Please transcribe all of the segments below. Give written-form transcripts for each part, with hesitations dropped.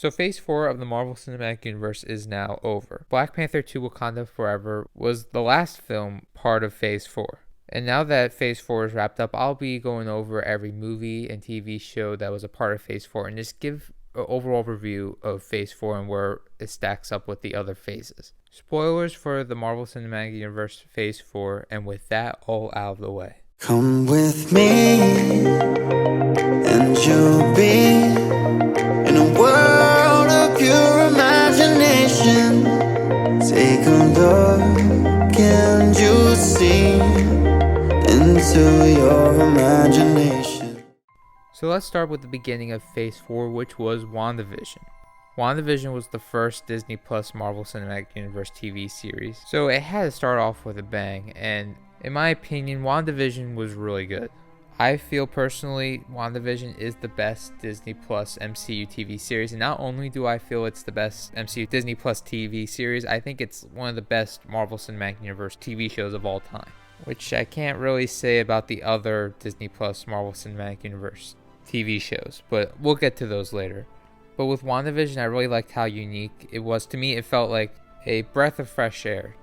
So Phase 4 of the Marvel Cinematic Universe is now over. Black Panther 2 Wakanda Forever was the last film part of Phase 4. And now that Phase 4 is wrapped up, I'll be going over every movie and TV show that was a part of Phase 4 and just give an overall review of Phase 4 and where it stacks up with the other phases. Spoilers for the Marvel Cinematic Universe Phase 4, and with that all out of the way. Come with me, and you'll be in a world of pure imagination. Take a look and you'll see into your imagination. So let's start with the beginning of Phase 4, which was Wandavision. Wandavision was the first Disney Plus Marvel Cinematic Universe TV series, so it had to start off with a bang, and in my opinion, Wandavision was really good. I feel personally WandaVision is the best Disney Plus MCU TV series, and not only do I feel it's the best MCU Disney Plus TV series, I think it's one of the best Marvel Cinematic Universe TV shows of all time, which I can't really say about the other Disney Plus Marvel Cinematic Universe TV shows, but we'll get to those later. But with WandaVision, I really liked how unique it was. To me, it felt like a breath of fresh air.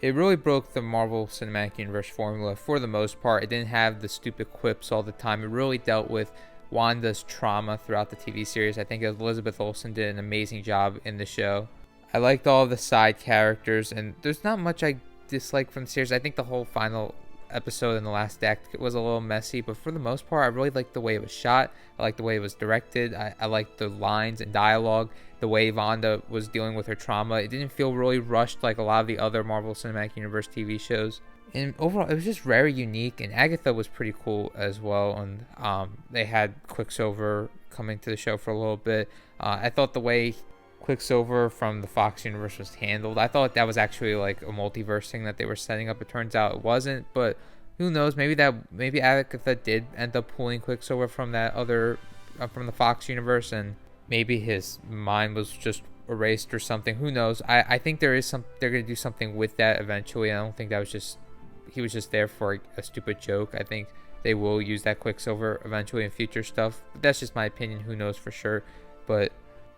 It really broke the Marvel Cinematic Universe formula for the most part. It didn't have the stupid quips all the time. It really dealt with Wanda's trauma throughout the TV series. I think Elizabeth Olsen did an amazing job in the show. I liked all of the side characters, and there's not much I dislike from the series. I think the whole final episode in the last act was a little messy, but for the most part, I really liked the way it was shot. I liked the way it was directed. I liked the lines and dialogue, the way Wanda was dealing with her trauma. It didn't feel really rushed like a lot of the other Marvel Cinematic Universe TV shows. And overall, it was just very unique, and Agatha was pretty cool as well. And they had Quicksilver coming to the show for a little bit. I thought the way Quicksilver from the Fox universe was handled, I thought that was actually like a multiverse thing that they were setting up. It turns out it wasn't, but who knows? Maybe Agatha did end up pulling Quicksilver from that other from the Fox universe, and maybe his mind was just erased or something. Who knows? I think they're gonna do something with that eventually. I don't think that was just he was just there for a stupid joke. I think they will use that Quicksilver eventually in future stuff. But that's just my opinion. Who knows for sure? But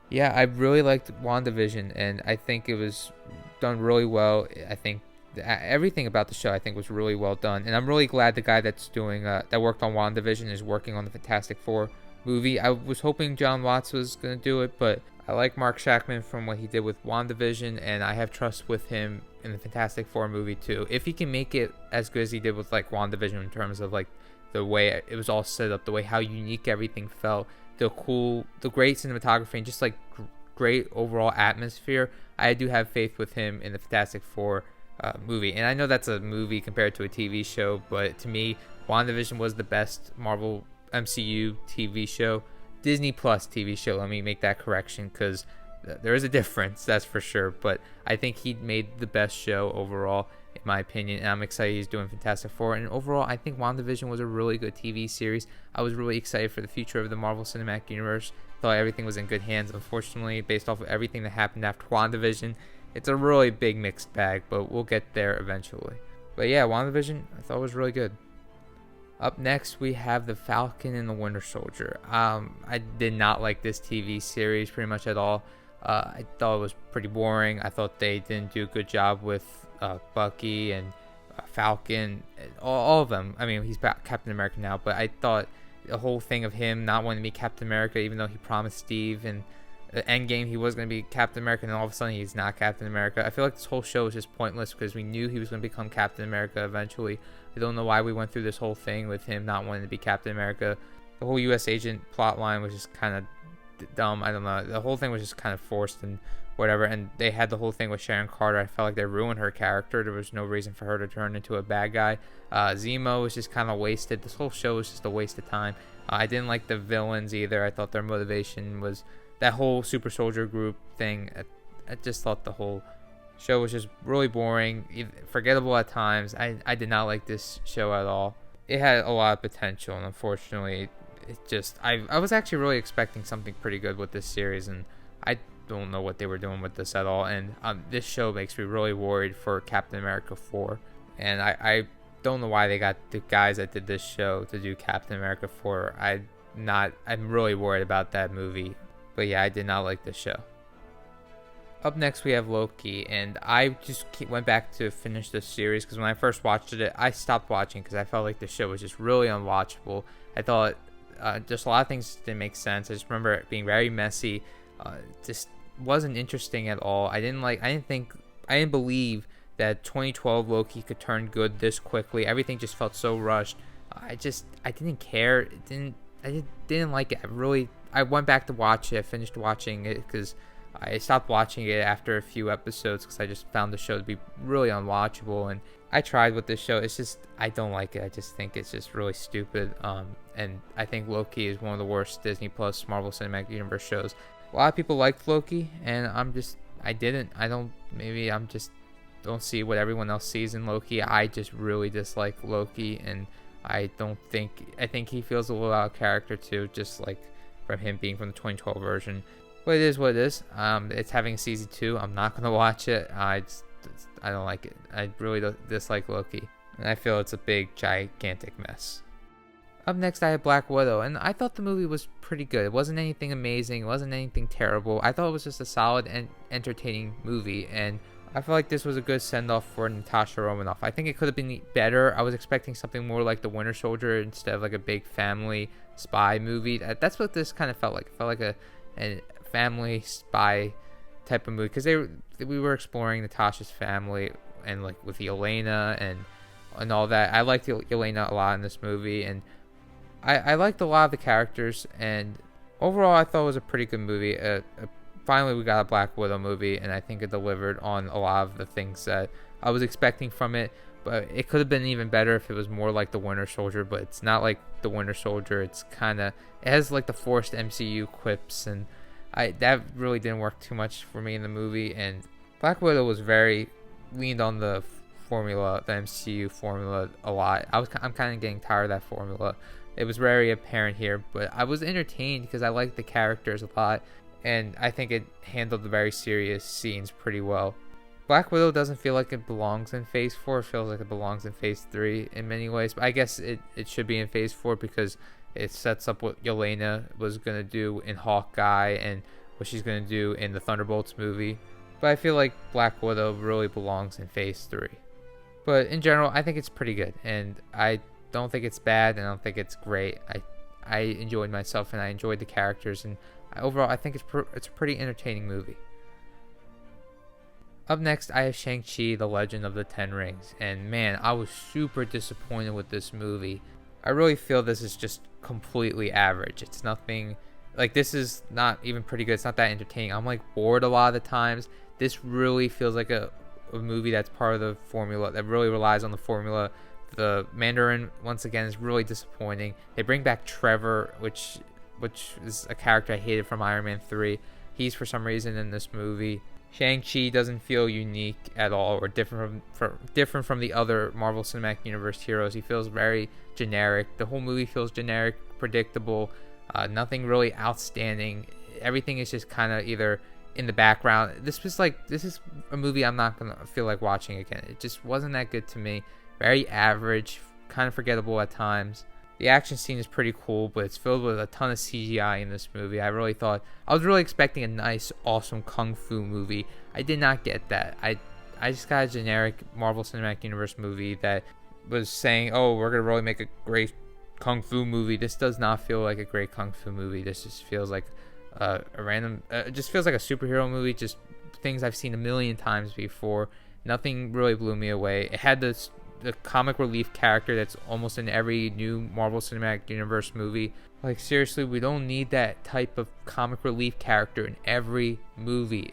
yeah, I really liked WandaVision, and I think it was done really well. I think everything about the show, I think, was really well done, and I'm really glad the guy that's doing that worked on WandaVision is working on the Fantastic Four movie. I was hoping John Watts was gonna do it, but I like Mark Shackman from what he did with WandaVision, and I have trust with him in the Fantastic Four movie too. If he can make it as good as he did with like WandaVision in terms of like the way it was all set up, the way how unique everything felt, the great cinematography, and just like great overall atmosphere, I do have faith with him in the Fantastic Four movie. And I know that's a movie compared to a TV show, but to me, WandaVision was the best Marvel MCU TV show, Disney Plus TV show. Let me make that correction, because there is a difference, that's for sure. But I think he made the best show overall, in my opinion, and I'm excited he's doing Fantastic Four. And overall, I think WandaVision was a really good TV series. I was really excited for the future of the Marvel Cinematic Universe. Thought everything was in good hands. Unfortunately, based off of everything that happened after WandaVision, it's a really big mixed bag, but we'll get there eventually. But yeah, WandaVision, I thought was really good. Up next, we have the Falcon and the Wintersoldier. I did not like this TV series pretty much at all. I thought it was pretty boring. I thought they didn't do a good job with Bucky and Falcon, all of them. I mean, he's Captain America now, but I thought the whole thing of him not wanting to be Captain America, even though he promised Steve in the Endgame he was going to be Captain America, and then all of a sudden he's not Captain America. I feel like this whole show was just pointless because we knew he was going to become Captain America eventually. I don't know why we went through this whole thing with him not wanting to be Captain America. The whole U.S. agent plot line was just kind of dumb. I don't know. The whole thing was just kind of forced and whatever. And they had the whole thing with Sharon Carter. I felt like they ruined her character. There was no reason for her to turn into a bad guy. Zemo was just kind of wasted. This whole show was just a waste of time. I didn't like the villains either. I thought their motivation was that whole super soldier group thing. I just thought the whole show was just really boring, forgettable at times. I did not like this show at all. It had a lot of potential, and unfortunately, it just I was actually really expecting something pretty good with this series, and I don't know what they were doing with this at all. And this show makes me really worried for Captain America 4, and I don't know why they got the guys that did this show to do Captain America 4. I'm really worried about that movie. But yeah, I did not like this show. Up next, we have Loki, and I just went back to finish this series because when I first watched it, I stopped watching because I felt like the show was just really unwatchable. I thought just a lot of things didn't make sense. I just remember it being very messy. Just wasn't interesting at all. I didn't believe that 2012 Loki could turn good this quickly. Everything just felt so rushed. I didn't care. I didn't like it. I went back to watch it. I finished watching it because I stopped watching it after a few episodes because I just found the show to be really unwatchable. And I tried with this show. It's just, I don't like it. I just think it's just really stupid. And I think Loki is one of the worst Disney Plus Marvel Cinematic Universe shows. A lot of people liked Loki, and don't see what everyone else sees in Loki. I just really dislike Loki, and I think he feels a little out of character too, just like from him being from the 2012 version. But it is what it is. It's having season 2. I'm not gonna watch it. I don't like it. I really dislike Loki, and I feel it's a big, gigantic mess. Up next, I have Black Widow, and I thought the movie was pretty good. It wasn't anything amazing. It wasn't anything terrible. I thought it was just a solid and entertaining movie, and I feel like this was a good send-off for Natasha Romanoff. I think it could have been better. I was expecting something more like The Winter Soldier instead of like a big family spy movie. That's what this kind of felt like. It felt like a family spy type of movie because we were exploring Natasha's family and like with Yelena and all that. I liked Yelena a lot in this movie, and I liked a lot of the characters, and overall I thought it was a pretty good movie. Finally we got a Black Widow movie, and I think it delivered on a lot of the things that I was expecting from it. But it could have been even better if it was more like The Winter Soldier, but it's not like The Winter Soldier. It has like the forced MCU quips, and that really didn't work too much for me in the movie. And Black Widow was very leaned on the formula, the MCU formula a lot. I'm kind of getting tired of that formula. It was very apparent here, but I was entertained because I liked the characters a lot, and I think it handled the very serious scenes pretty well. Black Widow doesn't feel like it belongs in Phase 4. It feels like it belongs in Phase 3 in many ways, but I guess it should be in Phase 4 because it sets up what Yelena was going to do in Hawkeye and what she's going to do in the Thunderbolts movie. But I feel like Black Widow really belongs in Phase 3. But in general, I think it's pretty good, and I don't think it's bad, and I don't think it's great. I enjoyed myself, and I enjoyed the characters, and overall I think it's a pretty entertaining movie. Up next, I have Shang Chi, The Legend of the Ten Rings, and man, I was super disappointed with this movie. I really feel this is just completely average. It's nothing, like this is not even pretty good. It's not that entertaining. I'm like bored a lot of the times. This really feels like a movie that's part of the formula, that really relies on the formula. The Mandarin, once again, is really disappointing. They bring back Trevor, which is a character I hated from Iron Man 3. He's for some reason in this movie. Shang-Chi doesn't feel unique at all or different from the other Marvel Cinematic Universe heroes. He feels very generic. The whole movie feels generic, predictable, nothing really outstanding. Everything is just kind of either in the background. This is a movie I'm not gonna feel like watching again. It just wasn't that good to me. Very average, kind of forgettable at times. The action scene is pretty cool, but it's filled with a ton of CGI in this movie. I was really expecting a nice, awesome kung fu movie. I did not get that. I just got a generic Marvel Cinematic Universe movie that was saying, oh, we're going to really make a great kung fu movie. This does not feel like a great kung fu movie. This just feels like just feels like a superhero movie, just things I've seen a million times before. Nothing really blew me away. It had the comic relief character that's almost in every new Marvel Cinematic Universe movie. Like, seriously, we don't need that type of comic relief character in every movie.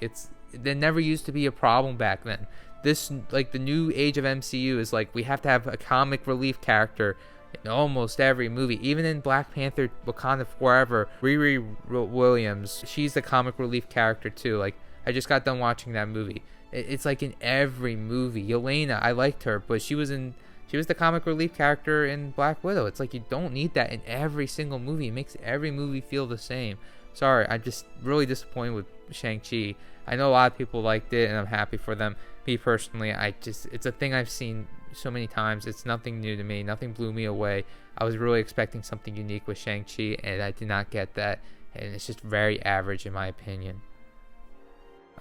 There never used to be a problem back then. This, like, the new age of MCU is like, we have to have a comic relief character in almost every movie. Even in Black Panther, Wakanda Forever, Riri Williams, she's the comic relief character too. Like, I just got done watching that movie. It's like in every movie. Yelena, I liked her, but she was the comic relief character in Black Widow. It's like you don't need that in every single movie. It makes every movie feel the same. Sorry, I'm just really disappointed with Shang-Chi. I know a lot of people liked it, and I'm happy for them. Me personally, it's a thing I've seen so many times. It's nothing new to me. Nothing blew me away. I was really expecting something unique with Shang-Chi, and I did not get that. and it's just very average in my opinion.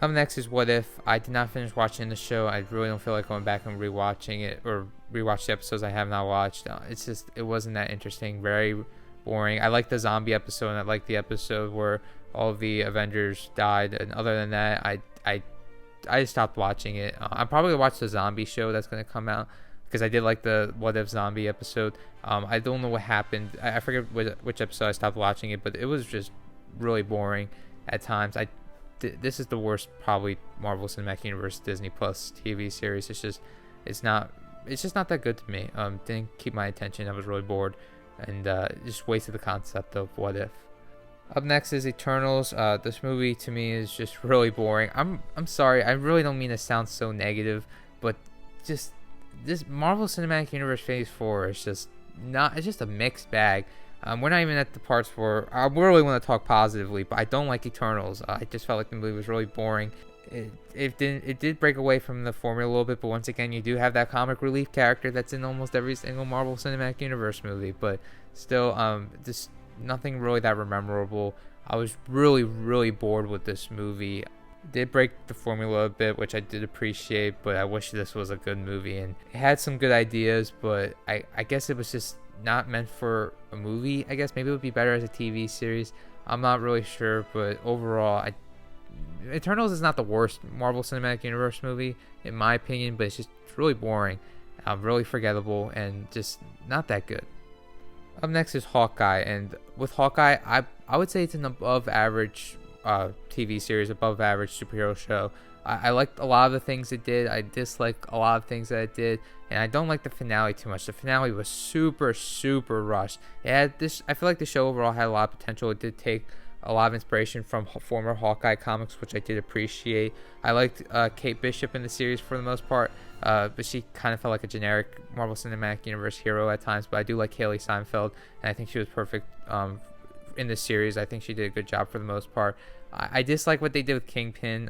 Up next is What If. I did not finish watching the show. I really don't feel like going back and rewatching it or rewatch the episodes I have not watched. It wasn't that interesting. Very boring. I like the zombie episode, and I like the episode where all of the Avengers died. And other than that, I stopped watching it. I'm probably gonna watch the zombie show that's gonna come out because I did like the What If zombie episode. I don't know what happened. I forget which episode I stopped watching it, but it was just really boring at times. This is the worst probably Marvel Cinematic Universe Disney Plus TV series. It's just not that good to me. Didn't keep my attention. I was really bored, and just wasted the concept of What If. Up next is Eternals. This movie to me is just really boring. I'm sorry. I really don't mean to sound so negative, but just this Marvel Cinematic Universe Phase 4 is just not. It's just a mixed bag. We're not even at the parts where I really want to talk positively, but I don't like Eternals. I just felt like the movie was really boring. It did break away from the formula a little bit, but once again, you do have that comic relief character that's in almost every single Marvel Cinematic Universe movie, but still, just nothing really that memorable. I was really, really bored with this movie. It did break the formula a bit, which I did appreciate, but I wish this was a good movie, and it had some good ideas, but I guess it was just not meant for a movie. I guess maybe it would be better as a TV series. I'm not really sure, but overall, Eternals is not the worst Marvel Cinematic Universe movie in my opinion, but it's really boring, really forgettable, and just not that good. Up next is Hawkeye, and with Hawkeye, I would say it's an above average TV series, above average superhero show. I liked a lot of the things it did. I disliked a lot of things that it did, and I don't like the finale too much. The finale was super, super rushed. It had this. I feel like the show overall had a lot of potential. It did take a lot of inspiration from former Hawkeye comics, which I did appreciate. I liked Kate Bishop in the series for the most part, but she kind of felt like a generic Marvel Cinematic Universe hero at times. But I do like Haley Steinfeld, and I think she was perfect in this series. I think she did a good job for the most part. I dislike what they did with Kingpin.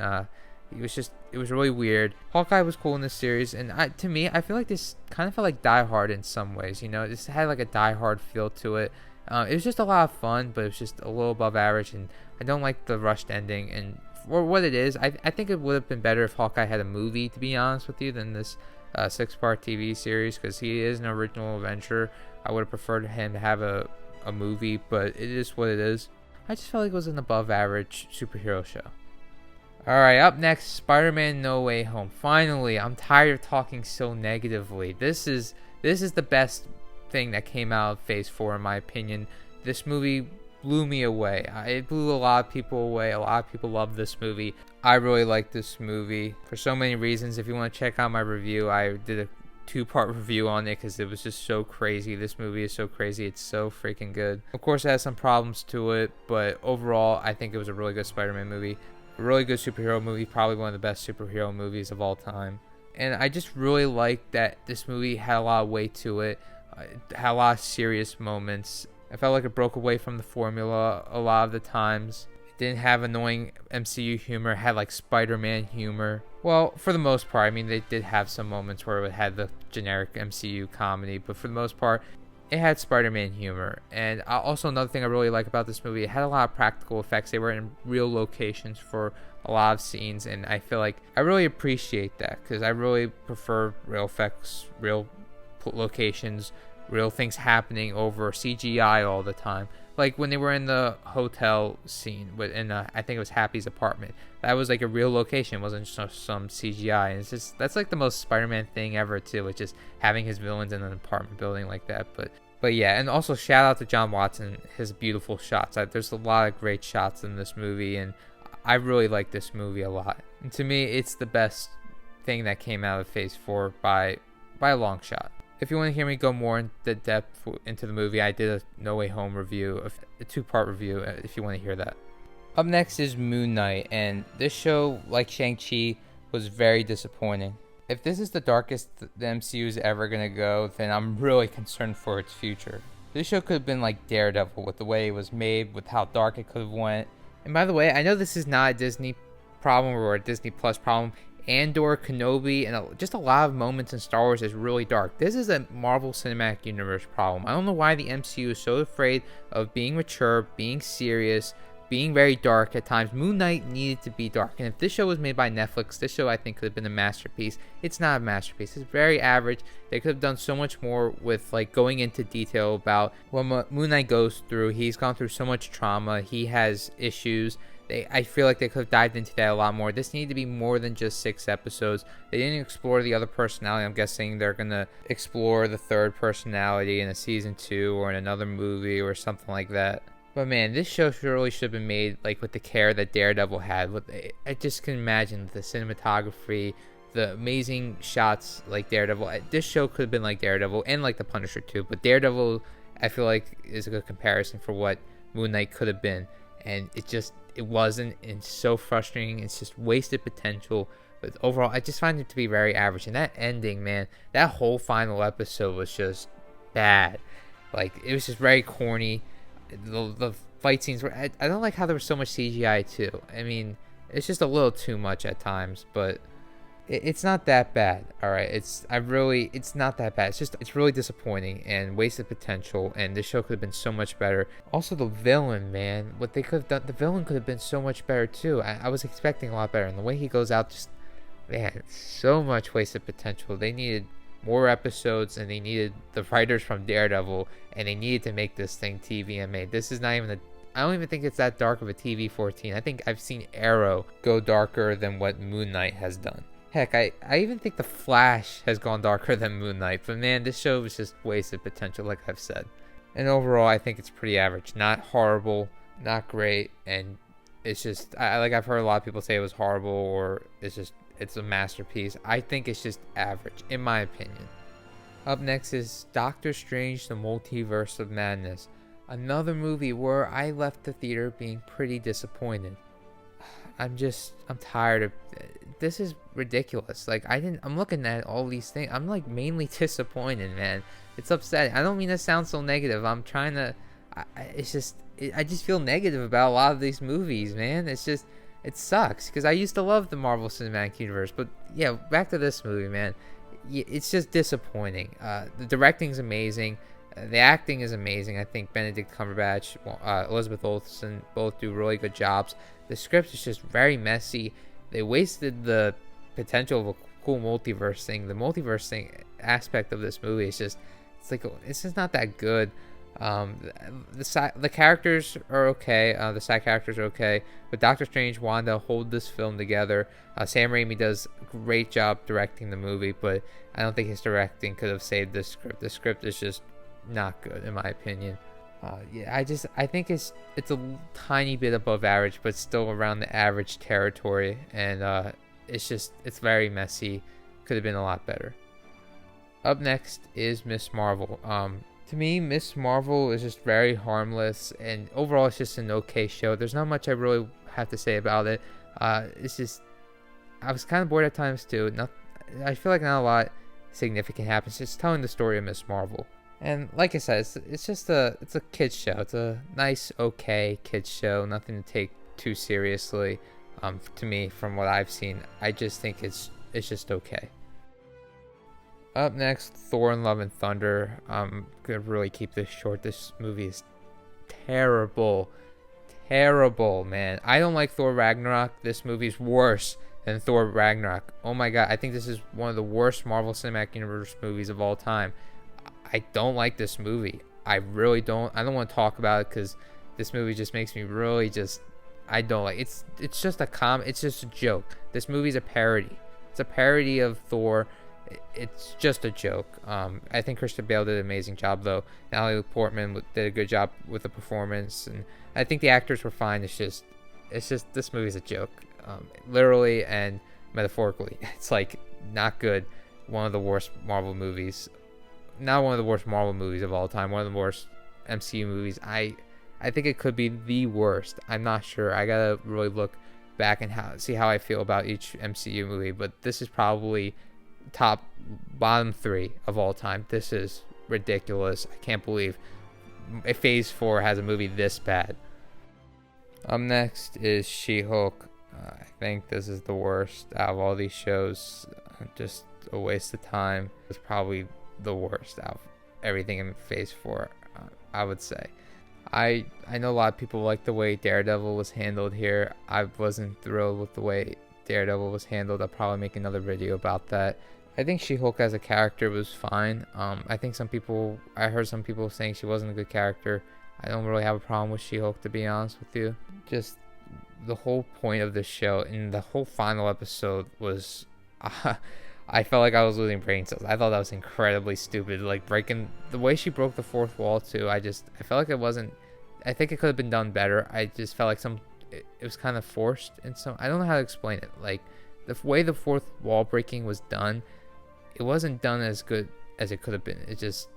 It was really weird. Hawkeye was cool in this series, and to me, I feel like this kind of felt like Die Hard in some ways. You know, this had like a Die Hard feel to it. It was just a lot of fun, but it was just a little above average, and I don't like the rushed ending. And for what it is, I think it would have been better if Hawkeye had a movie, to be honest with you, than this 6-part TV series, because he is an original Avenger. I would have preferred him to have a movie, but it is what it is. I just felt like it was an above average superhero show. Alright, up next, Spider-Man No Way Home. Finally, I'm tired of talking so negatively. This is the best thing that came out of Phase 4 in my opinion. This movie blew me away. It blew a lot of people away. A lot of people love this movie. I really like this movie for so many reasons. If you want to check out my review, I did a 2-part review on it because it was just so crazy. This movie is so crazy. It's so freaking good. Of course, it has some problems to it, but overall, I think it was a really good Spider-Man movie. A really good superhero movie, probably one of the best superhero movies of all time. And I just really like that this movie had a lot of weight to it. It had a lot of serious moments. I felt like it broke away from the formula a lot of the times. It didn't have annoying MCU humor. It had like Spider-Man humor. Well, for the most part, I mean, they did have some moments where it had the generic MCU comedy, but for the most part, it had Spider-Man humor. And also another thing I really like about this movie, it had a lot of practical effects. They were in real locations for a lot of scenes, and I feel like I really appreciate that because I really prefer real effects, real locations, real things happening over CGI all the time. Like when they were in the hotel scene I think it was Happy's apartment. That was like a real location. It wasn't just some CGI. And it's just, that's like the most Spider-Man thing ever too. It's just having his villains in an apartment building like that. But yeah, and also shout out to John Watson, his beautiful shots. There's a lot of great shots in this movie, and I really like this movie a lot. And to me, it's the best thing that came out of Phase 4 by a long shot. If you want to hear me go more into depth into the movie, I did a No Way Home review, a 2-part review, if you want to hear that. Up next is Moon Knight, and this show, like Shang Chi, was very disappointing. If this is the darkest the MCU is ever going to go, then I'm really concerned for its future. This show could have been like Daredevil with the way it was made, with how dark it could have went. And by the way, I know this is not a Disney problem or a Disney Plus problem. Andor, Kenobi, and just a lot of moments in Star Wars is really dark. This is a Marvel Cinematic Universe problem. I don't know why the MCU is so afraid of being mature, being serious, being very dark at times. Moon Knight needed to be dark, and if this show was made by Netflix, this show I think could have been a masterpiece. It's not a masterpiece. It's very average. They could have done so much more with like going into detail about what Moon Knight goes through. He's gone through so much trauma. He has issues. I feel like they could have dived into that a lot more. This needed to be more than just 6 episodes. They didn't explore the other personality. I'm guessing they're going to explore the third personality in a season 2 or in another movie or something like that. But man, this show really should have been made like with the care that Daredevil had. I just can imagine the cinematography, the amazing shots like Daredevil. This show could have been like Daredevil and like the Punisher too. But Daredevil, I feel like, is a good comparison for what Moon Knight could have been. And it wasn't, and it's so frustrating. It's just wasted potential. But overall, I just find it to be very average. And that ending, man, that whole final episode was just bad. Like, it was just very corny. The fight scenes were, I don't like how there was so much CGI too. I mean, it's just a little too much at times, but it's not that bad. All right, it's not that bad. It's really disappointing and wasted potential, and this show could have been so much better. Also, the villain, man, what they could have done, the villain could have been so much better too. I was expecting a lot better, and the way he goes out, just, man, so much wasted potential. They needed more episodes, and they needed the writers from Daredevil, and they needed to make this thing TV made. This is not even I don't even think it's that dark of a TV-14. I think I've seen Arrow go darker than what Moon Knight has done. Heck, I even think The Flash has gone darker than Moon Knight. But man, this show was just wasted potential, like I've said. And overall, I think it's pretty average. Not horrible, not great, and it's just, I've heard a lot of people say it was horrible, or it's a masterpiece. I think it's just average, in my opinion. Up next is Doctor Strange: The Multiverse of Madness. Another movie where I left the theater being pretty disappointed. I'm tired of, this is ridiculous. Like, I'm looking at all these things. I'm like mainly disappointed, man. It's upsetting. I don't mean to sound so negative. I'm trying to, I just feel negative about a lot of these movies, man. It sucks because I used to love the Marvel Cinematic Universe. But yeah, back to this movie, man. It's just disappointing. The directing's amazing. The acting is amazing. I think Benedict Cumberbatch, Elizabeth Olsen both do really good jobs. The script is just very messy. They wasted the potential of a cool multiverse thing. The multiverse thing aspect of this movie is just, it's just not that good. The characters are okay. The side characters are okay. But Doctor Strange, Wanda hold this film together. Sam Raimi does a great job directing the movie, but I don't think his directing could have saved this script. The script is just not good, in my opinion. I think it's a tiny bit above average, but still around the average territory. And it's very messy. Could have been a lot better. Up next is Miss Marvel. To me, Miss Marvel is just very harmless, and overall it's just an okay show. There's not much I really have to say about it. It's just, I was kind of bored at times too. I feel like not a lot significant happens. It's telling the story of Miss Marvel. And like I said, it's a kids show. It's a nice, okay kids show. Nothing to take too seriously. To me, from what I've seen, I just think it's just okay. Up next, Thor: Love and Thunder. I'm gonna really keep this short. This movie is terrible, man. I don't like Thor Ragnarok. This movie's worse than Thor Ragnarok. Oh my god, I think this is one of the worst Marvel Cinematic Universe movies of all time. I don't like this movie. I really don't. I don't want to talk about it because this movie just makes me really I don't like it. It's just it's just a joke. This movie's a parody. It's a parody of Thor. It's just a joke. I think Christian Bale did an amazing job though. Natalie Portman did a good job with the performance, and I think the actors were fine. It's just this movie's a joke, literally and metaphorically. It's like not good. One of the worst Marvel movies. Not one of the worst Marvel movies of all time. One of the worst MCU movies. I think it could be the worst. I'm not sure. I gotta really look back and see how I feel about each MCU movie. But this is probably bottom 3 of all time. This is ridiculous. I can't believe Phase 4 has a movie this bad. Up next is She-Hulk. I think this is the worst out of all these shows. Just a waste of time. It's probably the worst out of everything in Phase 4, I would say. I know a lot of people like the way Daredevil was handled here. I wasn't thrilled with the way Daredevil was handled. I'll probably make another video about that. I think She-Hulk as a character was fine. I think I heard some people saying she wasn't a good character. I don't really have a problem with She-Hulk, to be honest with you. Just the whole point of the show and the whole final episode was, I felt like I was losing brain cells. I thought that was incredibly stupid. Like breaking the way she broke the fourth wall too. I felt like it wasn't. I think it could have been done better. I just felt like it was kind of forced in some. I don't know how to explain it. Like the way the fourth wall breaking was done, it wasn't done as good as it could have been. It just,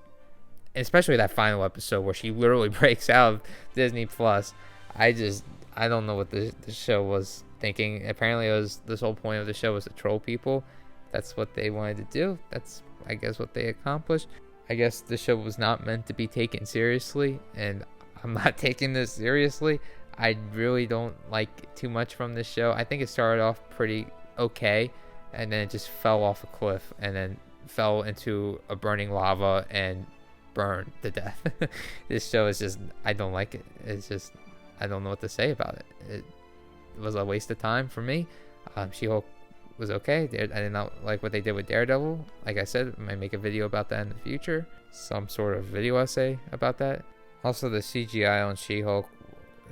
especially that final episode where she literally breaks out of Disney Plus. I don't know what the show was thinking. Apparently, this whole point of the show was to troll people. That's what they wanted to do. That's, I guess, what they accomplished. I guess the show was not meant to be taken seriously, and I'm not taking this seriously. I really don't like too much from this show. I think it started off pretty okay, and then it just fell off a cliff, and then fell into a burning lava and burned to death. This show is just, I don't like it. It's just, I don't know what to say about it. It was a waste of time for me. She-Hulk was okay. I did not like what they did with Daredevil. Like I said, I might make a video about that in the future. Some sort of video essay about that. Also, the CGI on She-Hulk,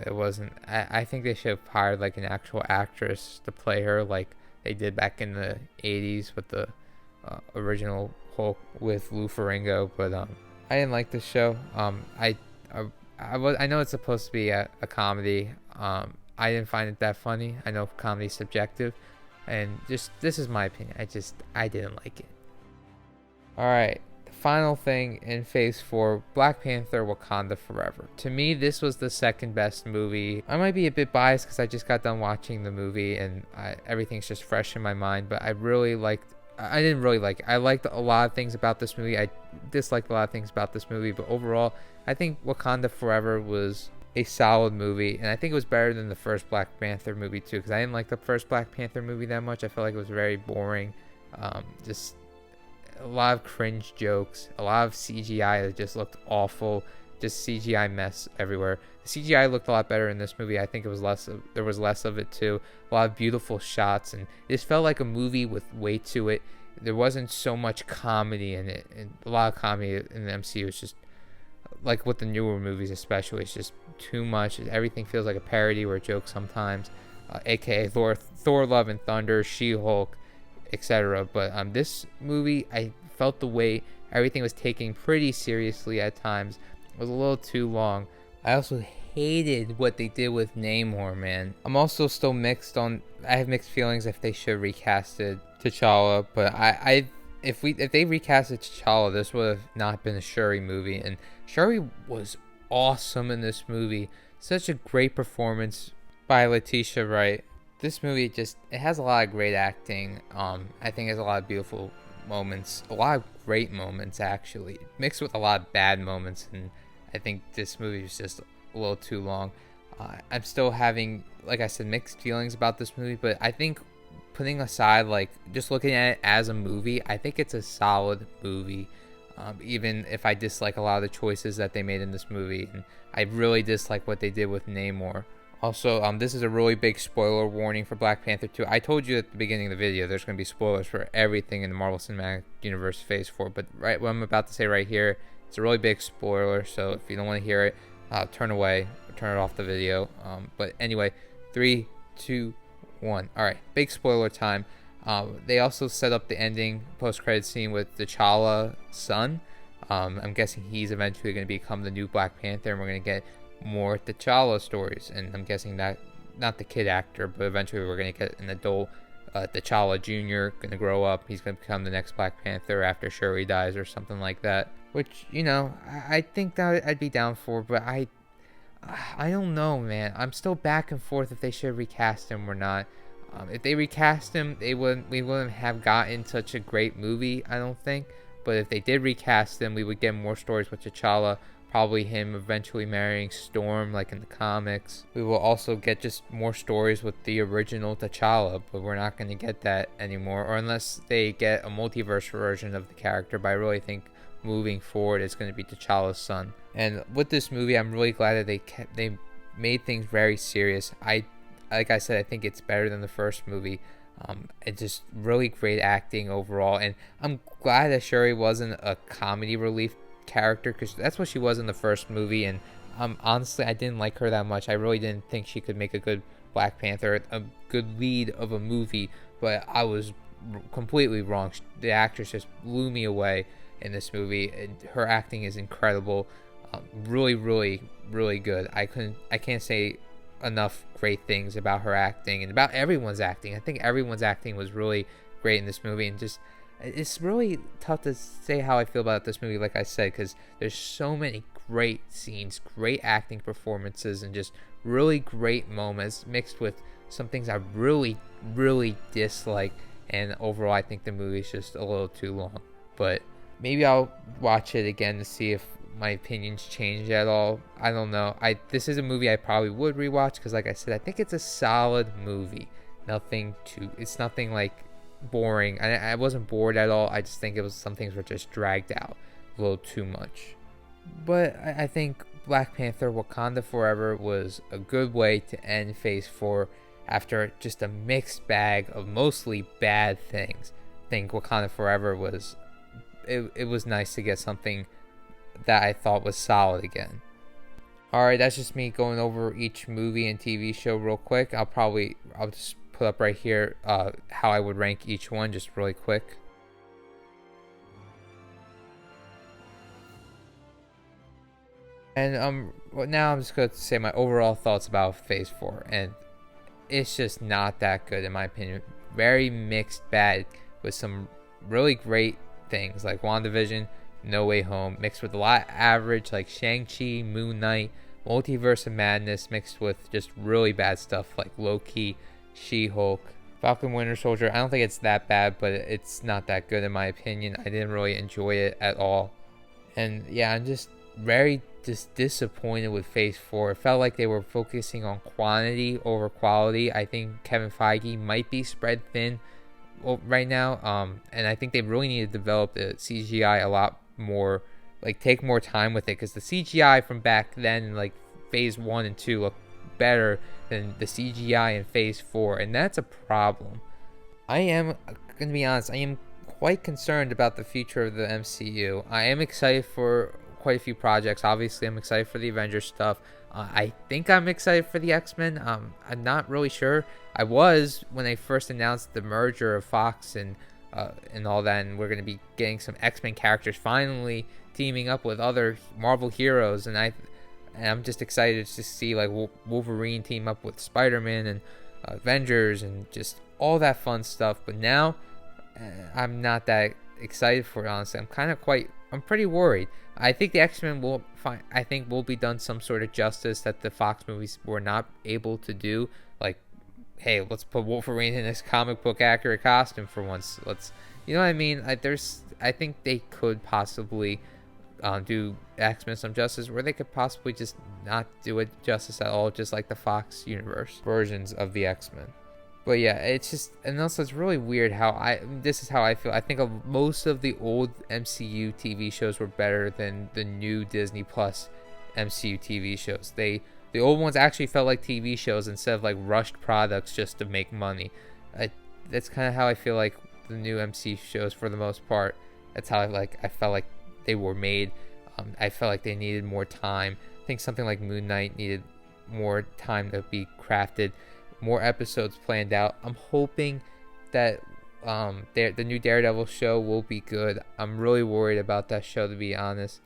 it wasn't. I think they should have hired like an actual actress to play her, like they did back in the 80s with the original Hulk with Lou Ferrigno. But I didn't like this show. I know it's supposed to be a comedy. I didn't find it that funny. I know comedy's subjective, and just this is my opinion. I didn't like it. All right. Final thing in Phase 4, Black Panther Wakanda Forever. To me, this was the second best movie. I might be a bit biased because I just got done watching the movie and everything's just fresh in my mind, but I liked a lot of things about this movie. I disliked a lot of things about this movie, but overall, I think Wakanda Forever was a solid movie, and I think it was better than the first Black Panther movie too, because I didn't like the first Black Panther movie that much. I felt like it was very boring. Just a lot of cringe jokes, a lot of CGI that just looked awful, just CGI mess everywhere. The CGI looked a lot better in this movie. I think there was less of it too. A lot of beautiful shots, and it just felt like a movie with weight to it. There wasn't so much comedy in it, and a lot of comedy in the MCU is just like with the newer movies, especially. It's just too much. Everything feels like a parody or a joke sometimes, aka Thor, Love and Thunder, She-Hulk, etc. But this movie, I felt the weight. Everything was taken pretty seriously at times. It was a little too long. I also hated what they did with Namor, man. I'm also still mixed on. I have mixed feelings if they should have recasted T'Challa, but if they recasted T'Challa, this would have not been a Shuri movie, and Shuri was awesome in this movie. Such a great performance by Letitia Wright. This movie it has a lot of great acting. I think it has a lot of beautiful moments, a lot of great moments actually, mixed with a lot of bad moments, and I think this movie is just a little too long. I'm still having, like I said, mixed feelings about this movie, but I think putting aside, like, just looking at it as a movie, I think it's a solid movie. Even if I dislike a lot of the choices that they made in this movie, and I really dislike what they did with Namor. Also, this is a really big spoiler warning for Black Panther 2. I told you at the beginning of the video there's going to be spoilers for everything in the Marvel Cinematic Universe Phase 4, but right what I'm about to say right here, it's a really big spoiler, so if you don't want to hear it, turn away, or turn it off the video. But anyway, 3, 2, 1. Alright, big spoiler time. They also set up the ending post-credit scene with T'Challa's son. I'm guessing he's eventually going to become the new Black Panther, and we're going to get more T'Challa stories, and I'm guessing that not the kid actor, but eventually we're going to get an adult T'Challa Jr. going to grow up. He's going to become the next Black Panther after Shuri dies or something like that, which, you know, I think that I'd be down for, but I don't know, man. I'm still back and forth if they should recast him or not. If they recast him, we wouldn't have gotten such a great movie, I don't think. But if they did recast him, we would get more stories with T'Challa, probably him eventually marrying Storm like in the comics. We will also get just more stories with the original T'Challa, but we're not going to get that anymore, or unless they get a multiverse version of the character. But I really think moving forward is going to be T'Challa's son. And with this movie, I'm really glad that they made things very serious. Like I said, I think it's better than the first movie. It's just really great acting overall, and I'm glad that Shuri wasn't a comedy relief character, because that's what she was in the first movie. And honestly, I didn't like her that much. I really didn't think she could make a good Black Panther, a good lead of a movie, but I was completely wrong. The actress just blew me away in this movie, and her acting is incredible. Really, really, really good. I can't say enough great things about her acting and about everyone's acting. I think everyone's acting was really great in this movie, and just it's really tough to say how I feel about this movie, like I said, because there's so many great scenes, great acting performances, and just really great moments mixed with some things I really, really dislike. And overall, I think the movie's just a little too long, but maybe I'll watch it again to see if my opinions change at all. I don't know. This is a movie I probably would rewatch, because like I said, I think it's a solid movie. It's nothing like boring. I wasn't bored at all. I just think some things were just dragged out a little too much. But I think Black Panther Wakanda Forever was a good way to end Phase 4 after just a mixed bag of mostly bad things. I think Wakanda Forever was nice to get something that I thought was solid again. Alright, that's just me going over each movie and TV show real quick. I'll just put up right here how I would rank each one just really quick. And now I'm just going to say my overall thoughts about Phase 4, and it's just not that good in my opinion. Very mixed bag with some really great things like Wandavision, No Way Home, mixed with a lot of average like Shang Chi, Moon Knight, Multiverse of Madness, mixed with just really bad stuff like Loki, She-Hulk, Falcon and Wintersoldier. I don't think it's that bad, but it's not that good in my opinion. I didn't really enjoy it at all. And yeah, I'm just very disappointed with Phase 4. It felt like they were focusing on quantity over quality. I think Kevin Feige might be spread thin right now, and I think they really need to develop the CGI a lot more, like take more time with it, because the CGI from back then, like Phase 1 and 2, look better than the CGI in Phase 4, and that's a problem. I am going to be honest, I am quite concerned about the future of the MCU. I am excited for quite a few projects. Obviously, I'm excited for the Avengers stuff. I think I'm excited for the X-Men. I'm not really sure. I was when they first announced the merger of Fox and all that, and we're going to be getting some X-Men characters finally teaming up with other Marvel heroes, and I'm just excited to see like Wolverine team up with Spiderman and Avengers and just all that fun stuff. But now I'm not that excited for it, honestly. I'm pretty worried. I think the X-Men will be done some sort of justice that the Fox movies were not able to do. Like, hey, let's put Wolverine in his comic book accurate costume for once. You know what I mean? I think they could possibly do X-Men some justice, where they could possibly just not do it justice at all, just like the Fox universe versions of the X-Men. But yeah, it's just, and also it's really weird this is how I feel. I think most of the old MCU TV shows were better than the new Disney Plus MCU TV shows. The old ones actually felt like TV shows instead of like rushed products just to make money. That's kind of how I feel like the new MCU shows for the most part. That's how I felt like they were made. I felt like they needed more time. I think something like Moon Knight needed more time to be crafted, more episodes planned out. I'm hoping that the new Daredevil show will be good. I'm really worried about that show, to be honest.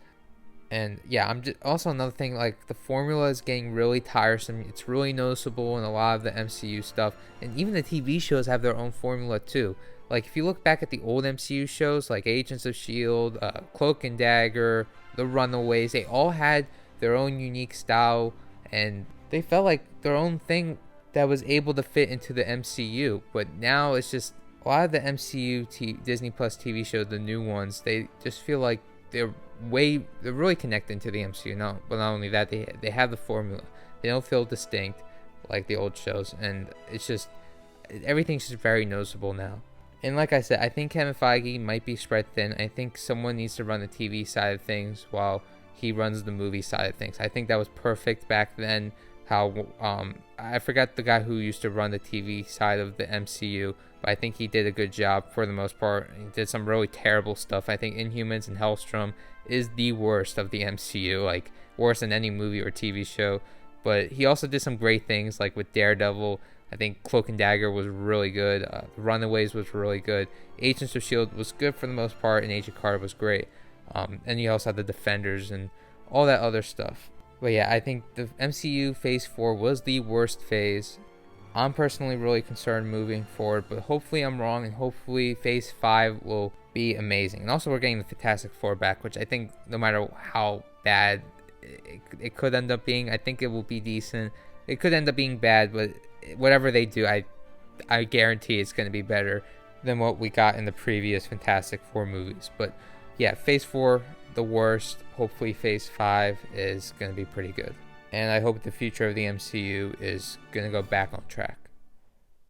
And yeah, I'm just also another thing, like the formula is getting really tiresome. It's really noticeable in a lot of the MCU stuff, and even the TV shows have their own formula too. Like if you look back at the old MCU shows like Agents of S.H.I.E.L.D., Cloak and Dagger, The Runaways, they all had their own unique style, and they felt like their own thing that was able to fit into the MCU. But now it's just a lot of the MCU Disney Plus TV shows, the new ones, they just feel like they're really connected to the MCU. But not only that, they have the formula. They don't feel distinct like the old shows, and it's just everything's just very noticeable now. And like I said, I think Kevin Feige might be spread thin. I think someone needs to run the TV side of things while he runs the movie side of things. I think that was perfect back then. How I forgot the guy who used to run the TV side of the MCU, but I think he did a good job for the most part. He did some really terrible stuff. I think Inhumans and Hellstrom is the worst of the MCU, like worse than any movie or TV show. But he also did some great things, like with Daredevil. I think Cloak and Dagger was really good. Runaways was really good. Agents of S.H.I.E.L.D. was good for the most part, and Agent Carter was great. And you also had the Defenders and all that other stuff. But yeah, I think the MCU Phase 4 was the worst phase. I'm personally really concerned moving forward, but hopefully I'm wrong, and hopefully Phase 5 will be amazing. And also we're getting the Fantastic Four back, which I think no matter how bad it could end up being, I think it will be decent. It could end up being bad, but whatever they do, I guarantee it's going to be better than what we got in the previous Fantastic Four movies. But yeah, Phase 4, the worst. Hopefully Phase 5 is going to be pretty good. And I hope the future of the MCU is going to go back on track.